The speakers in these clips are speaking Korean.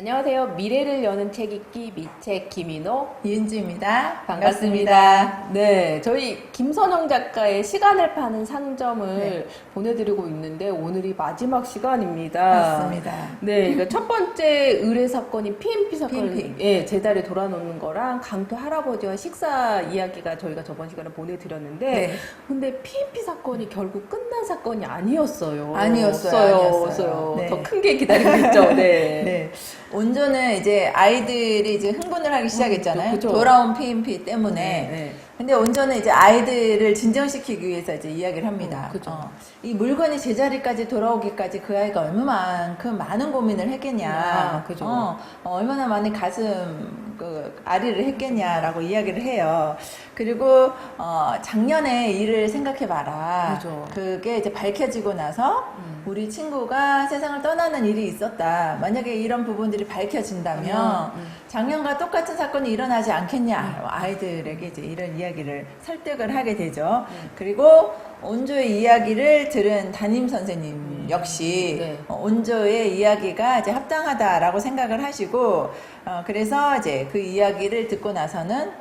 안녕하세요. 미래를 여는 책 읽기 미책 김인호 이은지입니다. 반갑습니다. 네, 저희 김선영 작가의 시간을 파는 상점을 네. 보내드리고 있는데 오늘이 마지막 시간입니다. 맞습니다. 네, 그러니까 첫 번째 의뢰 사건이 PMP 사건, PMP. 예, 제자리에 돌아놓는 거랑 강토 할아버지와 식사 이야기가 저희가 저번 시간에 보내드렸는데, 네. 근데 PMP 사건이 결국 끝난 사건이 아니었어요. 아니었어요. 없어요. 네. 더 큰 게 기다리고 있죠. 네. 네. 온조는 이제 아이들이 이제 흥분을 하기 시작했잖아요. 그쵸. 돌아온 PMP 때문에. 네. 근데 온조는 이제 아이들을 진정시키기 위해서 이제 이야기를 합니다. 그죠. 이 물건이 제자리까지 돌아오기까지 그 아이가 얼마만큼 많은 고민을 했겠냐. 그죠. 얼마나 많은 가슴 아리를 했겠냐라고 이야기를 해요. 그리고 작년에 일을 생각해봐라. 그죠. 그게 이제 밝혀지고 나서 우리 친구가 세상을 떠나는 일이 있었다. 만약에 이런 부분들이 밝혀진다면 작년과 똑같은 사건이 일어나지 않겠냐. 아이들에게 이제 이런 이야기를 설득을 하게 되죠. 그리고 온조의 이야기를 들은 담임 선생님 역시 네. 온조의 이야기가 이제 합당하다라고 생각을 하시고 그래서 이제 그 이야기를 듣고 나서는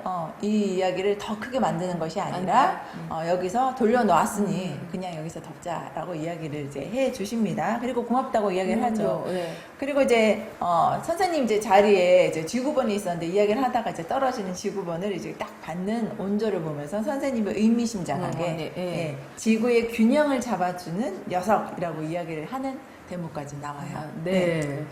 이 이야기를 더 크게 만드는 것이 아니라 여기서 돌려놓았으니 그냥 여기서 덮자라고 이야기를 이제 해 주십니다. 그리고 고맙다고 이야기를 하죠. 네. 그리고 이제 선생님 이제 자리에 이제 지구본이 있었는데 이야기를 하다가 이제 떨어지는 지구본을 이제 딱 받는 온조를 보면서 선생님이 의미심장하게 네. 예, 지구의 균형을 잡아주는 녀석이라고 이야기를 하는 대목까지 나와요. 네.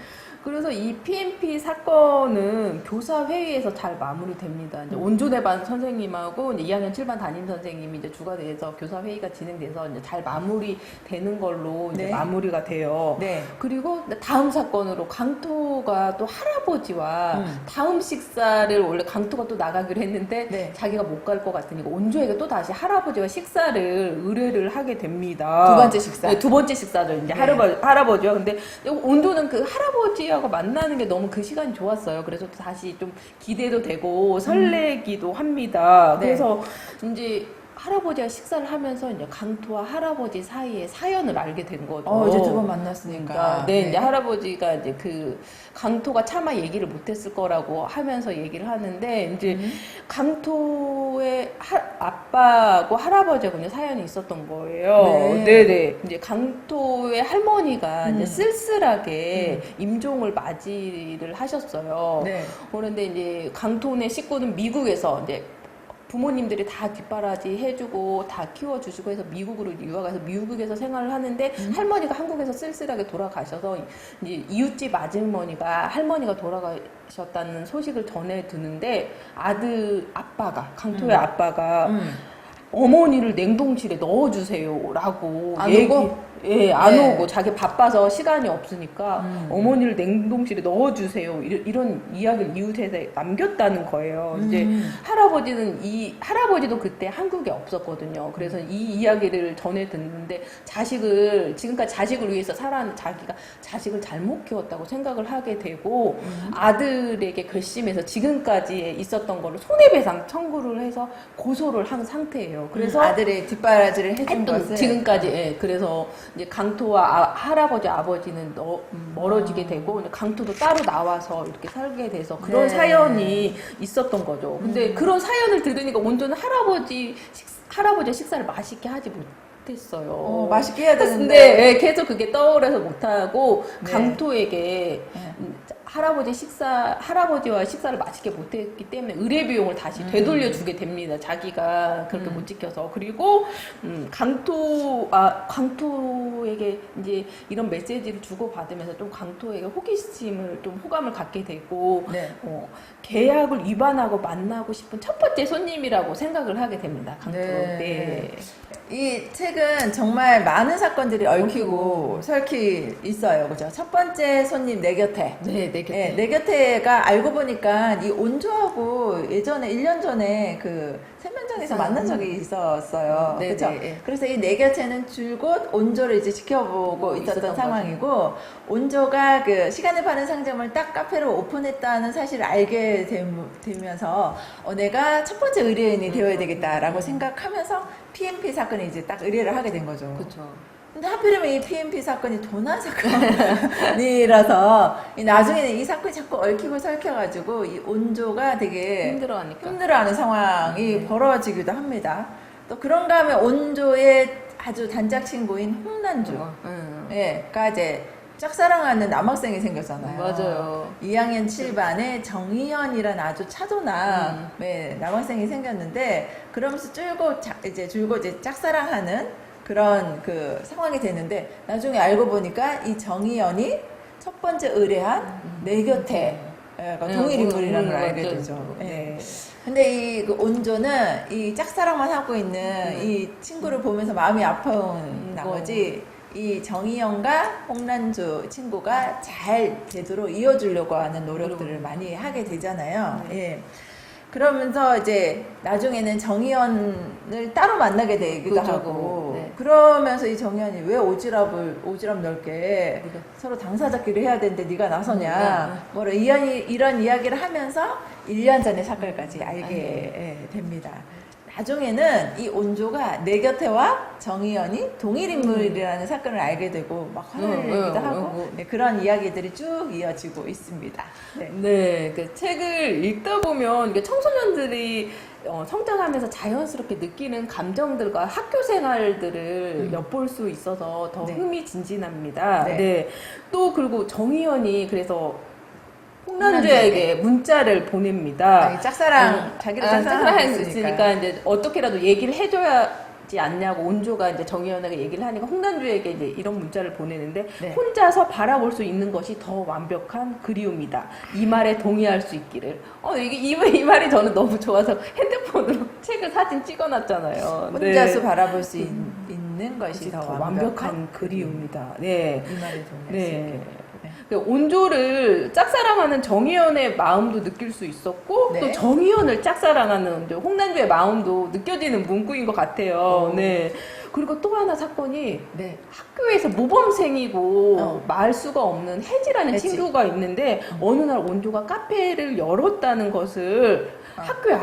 그래서 이 PMP 사건은 교사 회의에서 잘 마무리됩니다. 이제 온조대반 선생님하고 이제 2학년 7반 담임 선생님이 이제 주가 돼서 교사 회의가 진행돼서 이제 잘 마무리되는 걸로 이제 네. 마무리가 돼요. 네. 그리고 다음 사건으로 강토가 또 할아버지와 다음 식사를 원래 강토가 또 나가기로 했는데 네. 자기가 못 갈 것 같으니까 온조에게 또 다시 할아버지와 식사를 의뢰를 하게 됩니다. 두 번째 식사. 네, 두 번째 식사죠. 이제 네. 할아버지와. 근데 온조는 그 할아버지하고 만나는 게 너무 그 시간이 좋았어요. 그래서 또 다시 좀 기대도 되고 설레기도 합니다. 네. 그래서 이제 할아버지와 식사를 하면서 이제 강토와 할아버지 사이의 사연을 알게 된 거죠. 이제 두 번 만났으니까. 네, 이제 할아버지가 이제 그 강토가 차마 얘기를 못했을 거라고 하면서 얘기를 하는데 이제 강토의 아빠하고 할아버지하고 이제 사연이 있었던 거예요. 네. 네네. 이제 강토의 할머니가 이제 쓸쓸하게 임종을 맞이를 하셨어요. 네. 그런데 이제 강토네 식구는 미국에서 이제 부모님들이 다 뒷바라지 해주고 다 키워주시고 해서 미국으로 유학가서 미국에서 생활을 하는데 할머니가 한국에서 쓸쓸하게 돌아가셔서 이제 이웃집 아주머니가 할머니가 돌아가셨다는 소식을 전해 듣는데 아빠가 강토의 아빠가 어머니를 냉동실에 넣어주세요라고 안 오고? 예, 안 네. 오고 자기 바빠서 시간이 없으니까 어머니를 냉동실에 넣어주세요 이런 이야기를 이웃에 남겼다는 거예요. 이제 할아버지도 그때 한국에 없었거든요. 그래서 이 이야기를 전해 듣는데 지금까지 자식을 위해서 살아온 자기가 자식을 잘못 키웠다고 생각을 하게 되고 아들에게 괘씸해서 지금까지 있었던 거를 손해배상 청구를 해서 고소를 한 상태예요. 그래서 아들의 뒷바라지를 해준 것을 지금까지 예, 그래서 이제 강토와 할아버지 아버지는 멀어지게 되고 강토도 따로 나와서 이렇게 살게 돼서 그런 네. 사연이 있었던 거죠. 근데 그런 사연을 들으니까 온전히 할아버지의 식사를 맛있게 하지 못했어요. 맛있게 해야 되는데. 근데 예, 계속 그게 떠오르서 못하고 네. 강토에게 할아버지와 식사를 맛있게 못했기 때문에 의뢰 비용을 다시 되돌려주게 됩니다. 자기가 그렇게 못 지켜서. 그리고 강토에게 이제 이런 메시지를 주고받으면서 좀 강토에게 호감을 갖게 되고 네. 계약을 위반하고 만나고 싶은 첫 번째 손님이라고 생각을 하게 됩니다. 강토. 네. 이 책은 정말 많은 사건들이 얽히고 설키 있어요. 그죠? 첫 번째 손님 내 곁에. 네, 내 곁에. 네, 내 곁에가 알고 보니까 이 온조하고 예전에 1년 전에 그 세면장에서 만난 적이 있었어요. 네, 그렇죠? 네. 그래서 이 내 곁에는 줄곧 온조를 이제 지켜보고 있었던 상황이고 온조가 그 시간을 파는 상점을 딱 카페로 오픈했다는 사실을 알게 되면서 내가 첫 번째 의뢰인이 되어야 되겠다라고 생각하면서 PMP 사건에 이제 딱 의뢰를 하게 된 거죠. 그렇죠. 근데 하필이면 이 PMP 사건이 도난 사건이라서 나중에는 이 사건이 자꾸 얽히고 설켜가지고 이 온조가 되게 힘들어하니까. 힘들어하는 상황이 벌어지기도 합니다. 또 그런가 하면 온조의 아주 단짝 친구인 홍난주, 가 이제 짝사랑하는 남학생이 생겼잖아요. 맞아요. 2학년 7반에 정희연이라는 아주 차도남 남학생이 생겼는데, 그러면서 줄곧 이제 짝사랑하는 그런 그 상황이 되는데, 나중에 알고 보니까 이 정희연이 첫 번째 의뢰한 내 곁에 동일 인물이라는 걸 알게 되죠. 네. 근데 이 그 온조는 이 짝사랑만 하고 있는 이 친구를 보면서 마음이 아파온 나머지 이 정희영과 홍란주 친구가 잘 제대로 이어주려고 하는 노력들을 많이 하게 되잖아요. 예. 그러면서 이제 나중에는 정희연을 따로 만나게 되기도 그죠, 하고, 네. 그러면서 이 정희연이 왜 오지랖 넓게 서로 당사자끼리 해야 되는데 네가 나서냐, 뭐라 이런 이야기를 하면서 1년 전의 사건까지 알게 됩니다. 나중에는 이 온조가 내 곁에와 정희연이 동일 인물이라는 사건을 알게 되고 막 화를 내기도 하고 그런 이야기들이 쭉 이어지고 있습니다. 네. 네, 그 책을 읽다 보면 이게 청소년들이 성장하면서 자연스럽게 느끼는 감정들과 학교 생활들을 엿볼 수 있어서 더 네. 흥미진진합니다. 네. 네. 또 그리고 정희연이 그래서 홍난주에게 문자를 보냅니다. 자기를 짝사랑하고 있으니까 이제 어떻게라도 얘기를 해줘야지 않냐고 온조가 이제 정희연에게 얘기를 하니까 홍난주에게 이제 이런 문자를 보내는데, 네. 혼자서 바라볼 수 있는 것이 더 완벽한 그리움이다. 이 말에 동의할 수 있기를. 이 말이 저는 너무 좋아서 핸드폰으로 책을 사진 찍어놨잖아요. 혼자서 바라볼 수 있는 것이 더 완벽한 그리움이다. 네. 이 말에 동의할 수 네. 있기를. 온조를 짝사랑하는 정희연의 마음도 느낄 수 있었고, 네. 또 정희연을 짝사랑하는 이제 홍난주의 마음도 느껴지는 문구인 것 같아요. 네. 그리고 또 하나 사건이 네. 학교에서 모범생이고 말 수가 없는 혜지라는 혜지. 친구가 있는데, 어느 날 온조가 카페를 열었다는 것을 학교에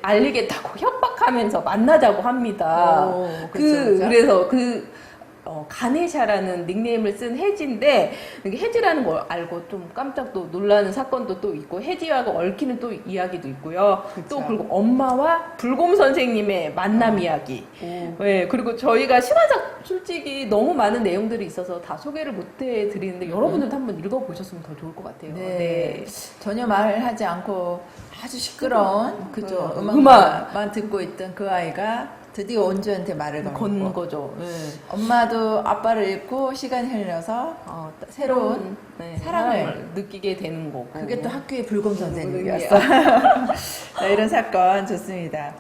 알리겠다고 협박하면서 만나자고 합니다. 그래서 가네샤라는 닉네임을 쓴 혜지인데, 혜지라는 걸 알고 좀 깜짝 또 놀라는 사건도 또 있고, 혜지하고 얽히는 또 이야기도 있고요. 그쵸. 또 그리고 엄마와 불곰 선생님의 만남 이야기. 네, 그리고 저희가 신화작 솔직히 너무 많은 내용들이 있어서 다 소개를 못 해드리는데, 여러분들도 한번 읽어보셨으면 더 좋을 것 같아요. 네. 전혀 말하지 않고 아주 시끄러운 그죠. 음악만 듣고 있던 그 아이가 드디어 온조한테 말을 건 걸고, 거죠. 네. 엄마도 아빠를 잃고 시간이 흘려서 새로운 사랑을 느끼게 되는 거고. 그게 또 학교의 불곰 선생님이었어. 네, 이런 사건 좋습니다.